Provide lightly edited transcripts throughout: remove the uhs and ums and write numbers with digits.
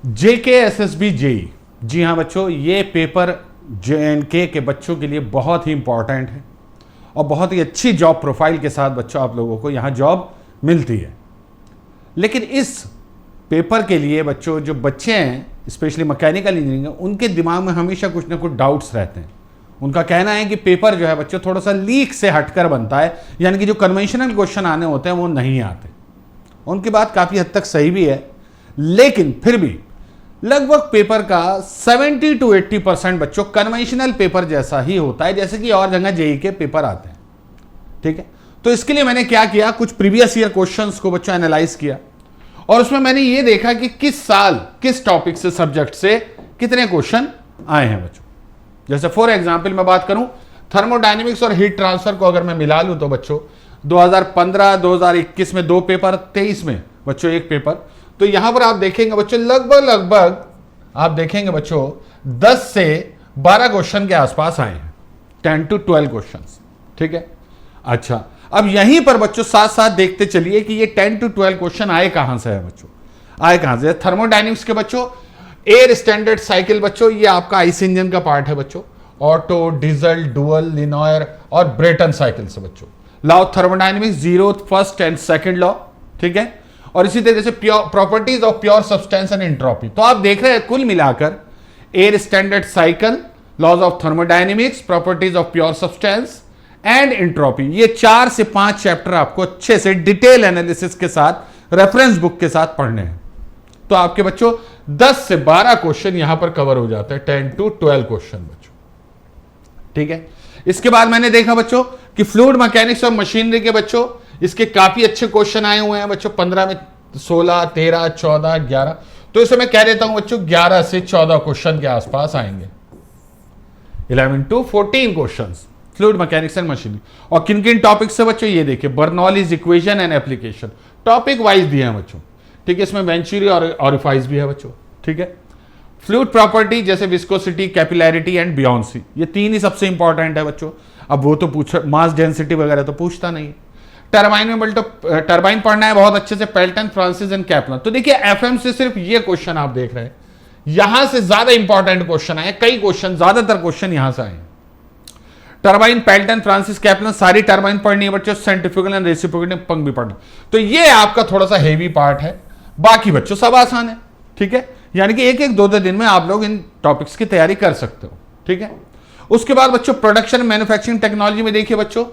JKSSB JEE, जी हाँ बच्चों, ये पेपर JNK के बच्चों के लिए बहुत ही इंपॉर्टेंट है और बहुत ही अच्छी जॉब प्रोफाइल के साथ बच्चों आप लोगों को यहाँ जॉब मिलती है। लेकिन इस पेपर के लिए बच्चों, जो बच्चे हैं स्पेशली मैकेनिकल इंजीनियरिंग, उनके दिमाग में हमेशा कुछ ना कुछ डाउट्स रहते हैं। उनका कहना है कि पेपर जो है बच्चों थोड़ा सा लीक से हटकर बनता है, यानी कि जो कन्वेंशनल क्वेश्चन आने होते हैं वो नहीं आते। उनकी बात काफ़ी हद तक सही भी है, लेकिन फिर भी लगभग पेपर का 70 to 80% बच्चों कन्वेंशनल पेपर जैसा ही होता है जैसे कि और जगह जेई के पेपर आते हैं। ठीक है, तो इसके लिए मैंने क्या किया, कुछ प्रीवियस ईयर क्वेश्चंस को बच्चों एनालाइज किया और उसमें मैंने ये देखा कि किस साल किस टॉपिक से, सब्जेक्ट से कितने क्वेश्चन आए हैं बच्चों। जैसे फॉर एग्जाम्पल मैं बात करूं थर्मोडायनेमिक्स और हीट ट्रांसफर को अगर मैं मिला लूं तो बच्चों 2015, 2021 में 2 पेपर, 23 में बच्चों 1 पेपर। तो यहां पर आप देखेंगे बच्चों लगभग आप देखेंगे बच्चों 10 से 12 क्वेश्चन के आसपास आए हैं, 10 to 12 क्वेश्चन। ठीक है, अच्छा अब यहीं पर बच्चों साथ साथ देखते चलिए कि ये 10 to 12 क्वेश्चन आए कहां से है बच्चों, आए कहां से। थर्मोडायनेमिक्स के बच्चों एयर स्टैंडर्ड साइकिल बच्चों, ये आपका आईस इंजन का पार्ट है बच्चों, ऑटो, डीजल, डुअल, लिनॉयर और ब्रेटन साइकिल से बच्चों। Law of thermodynamics, 0th, 1st and 2nd law. ठीक है, और इसी तरीके से properties of pure substance and entropy. तो आप देख रहे हैं कुल मिलाकर air standard cycle, laws of thermodynamics, properties of pure substance and entropy, ये 4 से 5 चैप्टर आपको अच्छे से डिटेल एनालिसिस के साथ रेफरेंस बुक के साथ पढ़ने हैं। तो आपके बच्चों 10 से 12 क्वेश्चन यहां पर कवर हो जाते हैं, 10 to 12 क्वेश्चन बच्चों। ठीक है, इसके बाद मैंने देखा बच्चों कि फ्लूइड मैकेनिक्स और मशीनरी के बच्चों इसके काफी अच्छे क्वेश्चन आए हुए हैं बच्चों, 15 में 16, 13, 14, 11। तो इसे मैं कह देता हूं बच्चों 11 से 14 क्वेश्चन के आसपास आएंगे, 11 to 14 question fluid mechanics and machinery. और किन किन टॉपिक से बच्चों, ये देखिए Bernoulli's equation and application, topic wise दिए हैं बच्चों। ठीक है, इसमें वेंचुरी और ऑरिफाइस भी है बच्चों। ठीक है, फ्लूइड प्रॉपर्टी जैसे विस्कोसिटी, कैपिलैरिटी एंड बियॉन्सी, ये 3 ही सबसे इंपॉर्टेंट है बच्चों। अब वो तो पूछ, मास डेंसिटी वगैरह तो पूछता नहीं। टरबाइन में बोलते टरबाइन पढ़ना है बहुत अच्छे से, पेल्टन, फ्रांसिस एंड कैप्लन। तो देखिए एफएम से सिर्फ ये क्वेश्चन आप देख रहे हैं, यहां से ज्यादा इंपॉर्टेंट क्वेश्चन आए, कई क्वेश्चन, ज्यादातर क्वेश्चन यहां से आए। टरबाइन, पेल्टन, फ्रांसिस, कैप्लन, सारी टरबाइन पढ़नी है बच्चों, सेंट्रीफ्यूगल एंड रेसिप्रोकेटिंग पंख भी पढ़ना। तो ये आपका थोड़ा सा हेवी पार्ट है, बाकी बच्चों सब आसान है। ठीक है, यानी कि एक 2 दिन में आप लोग इन टॉपिक्स की तैयारी कर सकते हो। ठीक है, उसके बाद बच्चों प्रोडक्शन मैन्युफैक्चरिंग टेक्नोलॉजी में देखिए बच्चों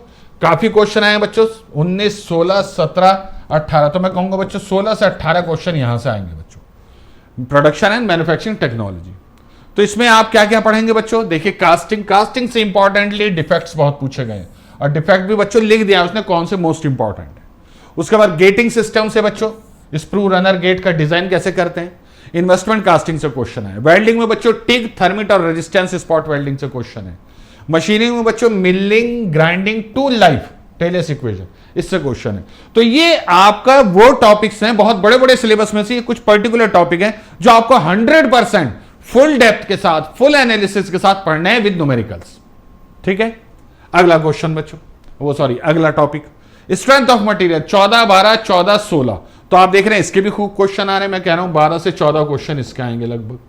काफी क्वेश्चन आए बच्चों, 19, 16, 17, 18। तो मैं कहूंगा बच्चों 16 से 18 क्वेश्चन यहां से आएंगे बच्चों, प्रोडक्शन एंड मैन्युफैक्चरिंग टेक्नोलॉजी। तो इसमें आप क्या क्या पढ़ेंगे बच्चों, देखिए कास्टिंग से इंपॉर्टेंटली डिफेक्ट्स बहुत पूछे गए और डिफेक्ट भी बच्चों लिख दिया उसने कौन से मोस्ट इंपॉर्टेंट है। उसके बाद गेटिंग सिस्टम से बच्चों स्प्रू रनर गेट का डिजाइन कैसे करते हैं, इन्वेस्टमेंट कास्टिंग से क्वेश्चन है। वेल्डिंग में बच्चों टिग, थर्मिट और रेजिस्टेंस स्पॉट वेल्डिंग से क्वेश्चन है। मशीनिंग में बच्चों milling, grinding, tool life, Taylor's equation, इससे क्वेश्चन है। तो ये आपका वो टॉपिक्स हैं, बहुत बड़े बड़े सिलेबस में से ये कुछ पर्टिकुलर टॉपिक हैं जो आपको 100% फुल डेप्थ के साथ, फुल एनालिसिस के साथ पढ़ने हैं विद न्यूमेरिकल्स। ठीक है, अगला क्वेश्चन बच्चों, वो सॉरी अगला टॉपिक स्ट्रेंथ ऑफ मटेरियल, 14, 12, 14, 16। तो आप देख रहे हैं इसके भी खूब क्वेश्चन आ रहे हैं, मैं कह रहा हूं 12 से 14 क्वेश्चन इसके आएंगे लगभग।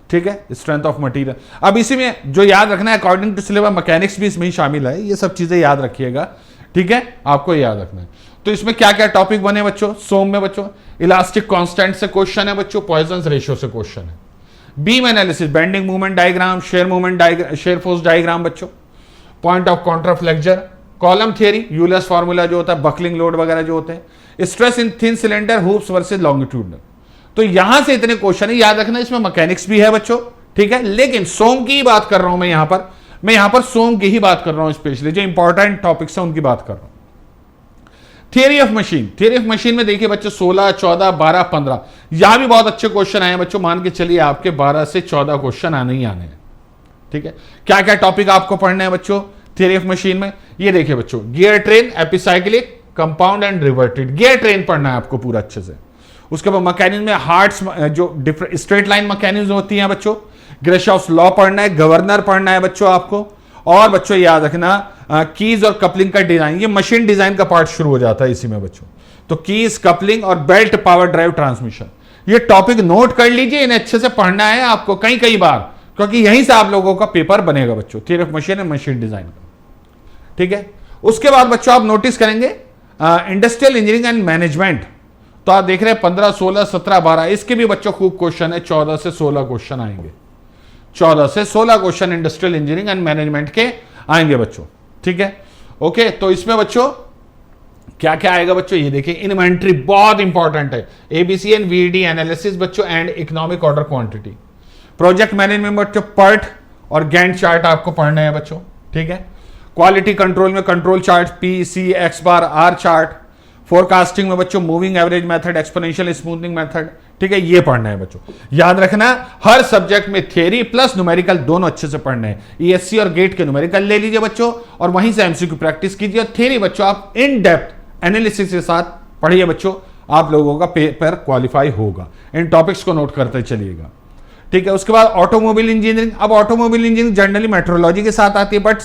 ठीक है, स्ट्रेंथ ऑफ मटेरियल। अब इसी में जो याद रखना है अकॉर्डिंग टू सिलेबस, मैकेनिक्स भी इसमें ही शामिल है, ये सब चीजें याद रखिएगा। ठीक है, आपको याद रखना है। तो इसमें क्या क्या टॉपिक बने बच्चों, सोम में बच्चों इलास्टिक कांस्टेंट से क्वेश्चन है बच्चों, पॉइजन्स रेशियो से क्वेश्चन है। Beam analysis, bending movement diagram, shear movement diagram, shear force diagram बच्चों, point of contraflexure, column theory, Euler's formula जो होता है, बकलिंग लोड वगैरह जो होते हैं, stress in thin cylinder, hoops versus longitudinal. तो यहां से इतने क्वेश्चन है, याद रखना इसमें मैकेनिक्स भी है बच्चों। ठीक है, लेकिन सोम की ही बात कर रहा हूं मैं यहां पर सोम की ही बात कर रहा हूं, स्पेशली जो इंपॉर्टेंट टॉपिक्स हैं उनकी बात कर रहा हूं। थियरी ऑफ मशीन में देखिए बच्चों 16, 14, 12, 15, यहां भी बहुत अच्छे क्वेश्चन आए बच्चों, मान के चलिए आपके 12 से 14 क्वेश्चन आने ही आने हैं। ठीक है, क्या क्या टॉपिक आपको पढ़ने हैं बच्चों थियरी ऑफ मशीन में, ये देखिए बच्चों gear train, epicyclic, compound and reverted, gear train पढ़ना है आपको पूरा अच्छे से। उसके बाद मैकेनिज्म में हार्ट्स, जो डिफरेंट स्ट्रेट लाइन मैकेनिज्म होती है बच्चों, ग्रेशॉफ्स लॉ पढ़ना है, गवर्नर पढ़ना है बच्चों आपको। और बच्चों याद रखना कीज और कपलिंग का डिजाइन, ये मशीन डिजाइन का पार्ट शुरू हो जाता है इसी में बच्चों। तो कीज, कपलिंग और बेल्ट पावर ड्राइव ट्रांसमिशन, ये टॉपिक नोट कर लीजिए, इन्हें अच्छे से पढ़ना है आपको कई कई बार, क्योंकि यहीं से आप लोगों का पेपर बनेगा बच्चों, theory of machine and machine design का। ठीक है, उसके बाद बच्चों आप नोटिस करेंगे इंडस्ट्रियल इंजीनियरिंग एंड मैनेजमेंट, तो आप देख रहे हैं 15, 16, 17, 12, इसके भी बच्चों खूब क्वेश्चन है, 14 से 16 क्वेश्चन आएंगे, 14 से 16 question industrial engineering and management के आएंगे बच्चों। ठीक है, ओके, तो इसमें बच्चों क्या क्या आएगा बच्चों, ये देखिए इन्वेंट्री बहुत इंपॉर्टेंट है, एबीसी एंड वीडी एनालिसिस बच्चों and economic order quantity, project management बच्चों पर्ट और गैंट चार्ट आपको पढ़ना है बच्चों। ठीक है, क्वालिटी कंट्रोल में control chart, P C X bar R chart, forecasting में बच्चों moving average method, exponential smoothening method. ठीक है, ये पढ़ना है बच्चों, याद रखना हर सब्जेक्ट में थ्योरी प्लस न्यूमेरिकल दोनों अच्छे से पढ़ने हैं। ईएससी और गेट के न्यूमेरिकल ले लीजिए बच्चों और वहीं से एमसीक्यू प्रैक्टिस कीजिए, और थ्योरी बच्चों आप इन डेप्थ एनालिसिस के साथ पढ़िए बच्चों, आप लोगों का पेपर क्वालिफाई होगा। इन टॉपिक्स को नोट करते चलिएगा। ठीक है, उसके बाद ऑटोमोबाइल इंजीनियरिंग, अब ऑटोमोबाइल इंजीनियरिंग जनरली मेट्रोलॉजी के साथ आती है, बट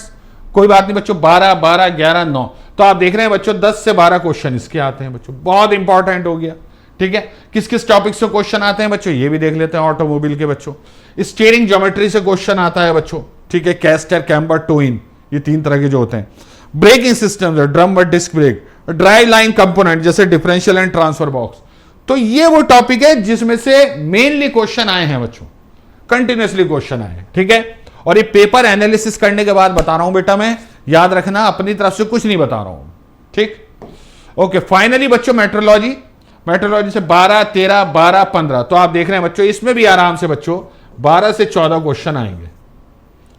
कोई बात नहीं बच्चों, 12, 12, 11, 9, तो आप देख रहे हैं बच्चों 10 से 12 क्वेश्चन इसके आते हैं बच्चों, बहुत इंपॉर्टेंट हो गया। ठीक है, किस किस टॉपिक से क्वेश्चन आते हैं बच्चों, ये भी देख लेते हैं ऑटोमोबाइल के बच्चों। स्टीयरिंग ज्योमेट्री से क्वेश्चन आता है बच्चों। ठीक है, कैस्टर, कैम्बर, टोइन, ये 3 तरह के जो होते हैं। ब्रेकिंग सिस्टम, ड्रम व disc brake, drive line component जैसे डिफरेंशियल एंड ट्रांसफर बॉक्स, तो ये वो टॉपिक है जिसमें से मेनली क्वेश्चन आए हैं बच्चों, कंटिन्यूअसली क्वेश्चन आए हैं। ठीक है, और ये पेपर एनालिसिस करने के बाद बता रहा हूं बेटा, मैं याद रखना अपनी तरफ से कुछ नहीं बता रहा हूं। ठीक, ओके, फाइनली बच्चों मेट्रोलॉजी, मेट्रोलॉजी से 12, 13, 12, 15, तो आप देख रहे हैं बच्चों इसमें भी आराम से बच्चों 12 से 14 क्वेश्चन आएंगे।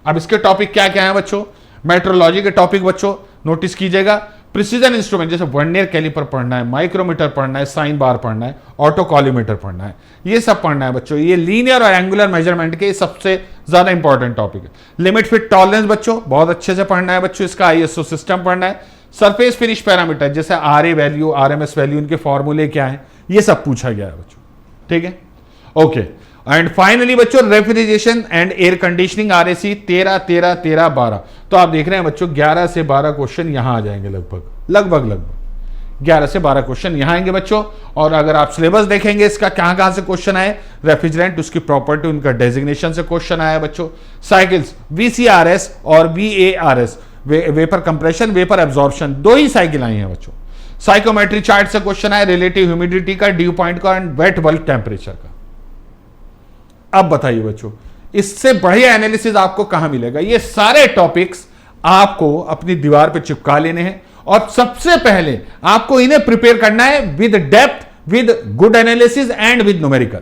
अब इसके टॉपिक क्या क्या है बच्चों, मेट्रोलॉजी के टॉपिक बच्चों नोटिस कीजिएगा, प्रिसीजन इंस्ट्रूमेंट जैसे वर्नियर कैलिपर पढ़ना है, माइक्रोमीटर पढ़ना है, साइन बार पढ़ना है, ऑटो कॉलीमीटर पढ़ना है, ये सब पढ़ना है बच्चों। ये लीनियर और एंगुलर मेजरमेंट के सबसे ज्यादा इंपॉर्टेंट टॉपिक है। लिमिट फिट टॉलरेंस बच्चों बहुत अच्छे से पढ़ना है बच्चों, इसका आईएसओ सिस्टम पढ़ना है। सरफेस फिनिश पैरामीटर जैसे आरए वैल्यू, आरएमएस वैल्यू, इनके फॉर्मूले क्या है, ये सब पूछा गया है बच्चों। ठीक है, ओके, एंड फाइनली बच्चों refrigeration and air conditioning RAC 13, 13, 13, 12, तो आप देख रहे हैं बच्चों 11 से 12 क्वेश्चन यहां आ जाएंगे, लगभग 11 से 12 क्वेश्चन यहां आएंगे बच्चों। और अगर आप सिलेबस देखेंगे इसका कहां से क्वेश्चन आए, रेफ्रिजरेंट उसकी प्रॉपर्टी उनका डेजिग्नेशन से क्वेश्चन आया बच्चों। साइकिल्स वीसीआरएस और वीएआरएस, वेपर कंप्रेशन, वेपर एब्जॉर्प्शन, 2 ही साइकिल आई हैं बच्चों। साइकोमेट्री चार्ट से क्वेश्चन आया, रिलेटिव ह्यूमिडिटी का, ड्यू पॉइंट का एंड वेट बल्ब टेम्परेचर का। अब बताइए बच्चों इससे बढ़िया एनालिसिस आपको कहां मिलेगा। ये सारे टॉपिक्स आपको अपनी दीवार पे चिपका लेने हैं और सबसे पहले आपको इन्हें प्रिपेयर करना है with depth, with good analysis and with numerical.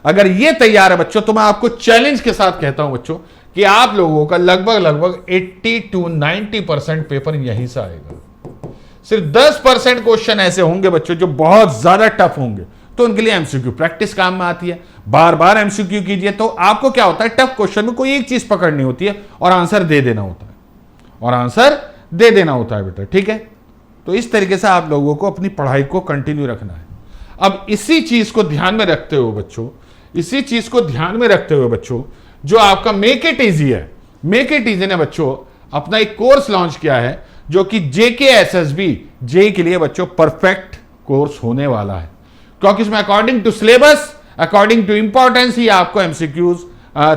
अगर ये तैयार है बच्चों तो मैं आपको चैलेंज के साथ कहता हूं बच्चों कि आप लोगों का लगभग 80 to 90% पेपर यहीं से आएगा। सिर्फ 10% क्वेश्चन ऐसे होंगे बच्चों जो बहुत ज्यादा टफ होंगे, तो उनके लिए एमसीक्यू प्रैक्टिस काम में आती है। बार बार एमसीक्यू कीजिए तो आपको क्या होता है, टफ क्वेश्चन में कोई एक चीज पकड़नी होती है और आंसर दे देना होता है बेटा। ठीक है, तो इस तरीके से आप लोगों को अपनी पढ़ाई को कंटिन्यू रखना है। अब इसी चीज को ध्यान में रखते हुए बच्चों जो आपका मेक इट इजी है, मेक इट इजी ने बच्चों अपना एक कोर्स लॉन्च किया है जो कि JKSSB जेई के लिए बच्चों परफेक्ट कोर्स होने वाला है, क्योंकि इसमें according to syllabus, according to importance ही आपको एमसीक्यूज,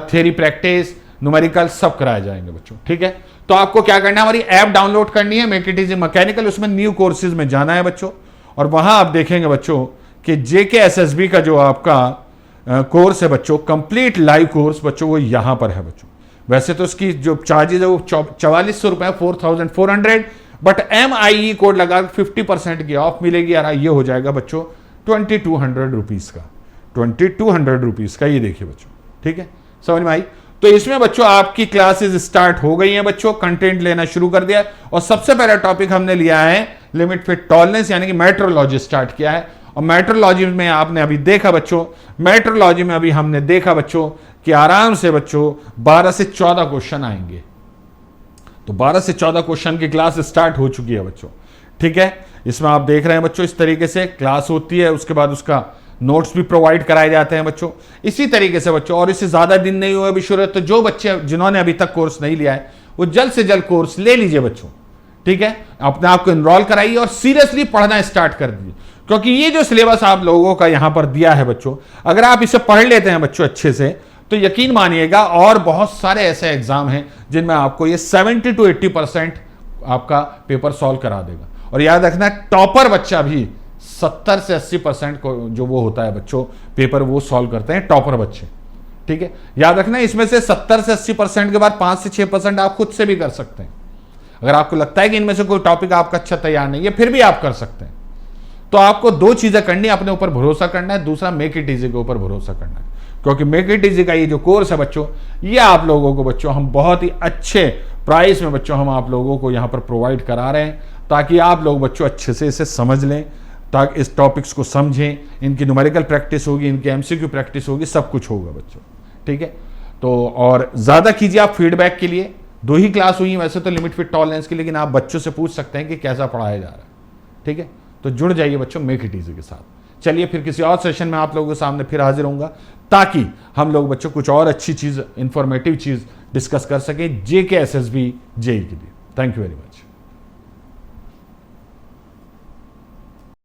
थ्योरी प्रैक्टिस, न्यूमेरिकल सब कराए जाएंगे बच्चों। ठीक है, तो आपको क्या करना है, हमारी ऐप डाउनलोड करनी है मेक इट इजी मैकेनिकल, उसमें न्यू कोर्सेज में जाना है बच्चों, और वहां आप देखेंगे बच्चों कि JKSSB का जो आपका कोर्स है बच्चों, कंप्लीट लाइव कोर्स बच्चों, वो यहां पर है बच्चों। वैसे तो इसकी जो चार्जेज है वो 4400 रुपए, 4400, बट MIE कोड लगा 50% की ऑफ मिलेगी यार, ये हो जाएगा बच्चों 2200 रुपीज का, 2200 रुपीज का, ये देखिए बच्चों। ठीक है, समझ में आई। तो इसमें बच्चों आपकी क्लासेस स्टार्ट हो गई हैं बच्चों, कंटेंट लेना शुरू कर दिया, और सबसे पहला टॉपिक हमने लिया है लिमिट फिट टॉलरेंस यानी कि मेट्रोलॉजी स्टार्ट किया है। और मेट्रोलॉजी में आपने अभी देखा बच्चों, मेट्रोलॉजी में अभी हमने देखा बच्चों कि आराम से बच्चों 12 से 14 क्वेश्चन आएंगे। तो 12 से 14 क्वेश्चन की क्लास स्टार्ट हो चुकी है बच्चों। ठीक है, इसमें आप देख रहे हैं बच्चों इस तरीके से क्लास होती है, उसके बाद उसका नोट्स भी प्रोवाइड कराए जाते हैं बच्चों, इसी तरीके से बच्चों। और इससे ज्यादा दिन नहीं हुए अभी शुरू, तो जो बच्चे जिन्होंने अभी तक कोर्स नहीं लिया है वो जल्द से जल्द कोर्स ले लीजिए बच्चों। ठीक है, अपने आप को इनरोल कराइए और सीरियसली पढ़ना स्टार्ट कर दीजिए, क्योंकि ये जो सिलेबस आप लोगों का यहां पर दिया है बच्चों, अगर आप इसे पढ़ लेते हैं बच्चों अच्छे से, तो यकीन मानिएगा और बहुत सारे ऐसे एग्जाम हैं जिनमें आपको ये 70 to 80% आपका पेपर सॉल्व करा देगा। और याद रखना, टॉपर बच्चा भी 70 से 80% को जो वो होता है बच्चों पेपर, वो सॉल्व करते हैं टॉपर बच्चे। ठीक है, याद रखना, इसमें से 70 से 80% के बाद 5 से 6% आप खुद से भी कर सकते हैं। अगर आपको लगता है कि इनमें से कोई टॉपिक आपका अच्छा तैयार नहीं है, फिर भी आप कर सकते हैं। तो आपको 2 चीजें करनी है, अपने ऊपर भरोसा करना है, दूसरा मेक इट इजी के ऊपर भरोसा करना है। क्योंकि मेक इट इजी का ये जो कोर्स है बच्चों, ये आप लोगों को बच्चों हम बहुत ही अच्छे प्राइस में बच्चों हम आप लोगों को यहां पर प्रोवाइड करा रहे हैं, ताकि आप लोग बच्चों अच्छे से इसे समझ लें, ताकि इस टॉपिक्स को समझें, इनकी न्यूमेरिकल प्रैक्टिस होगी, इनकी एमसीक्यू प्रैक्टिस होगी, सब कुछ होगा बच्चों। ठीक है, तो और ज़्यादा कीजिए आप फीडबैक के लिए। 2 ही क्लास हुई वैसे तो लिमिट फिट टॉलरेंस की, लेकिन आप बच्चों से पूछ सकते हैं कि कैसा पढ़ाया जा रहा है। ठीक है, तो जुड़ जाइए बच्चों मेक इट इजी के साथ। चलिए फिर किसी और सेशन में आप लोगों के सामने फिर हाजिर होऊंगा, ताकि हम लोग बच्चों कुछ और अच्छी चीज़, इंफॉर्मेटिव चीज़ डिस्कस कर सकें JK SSB JEE के लिए। Thank you very much.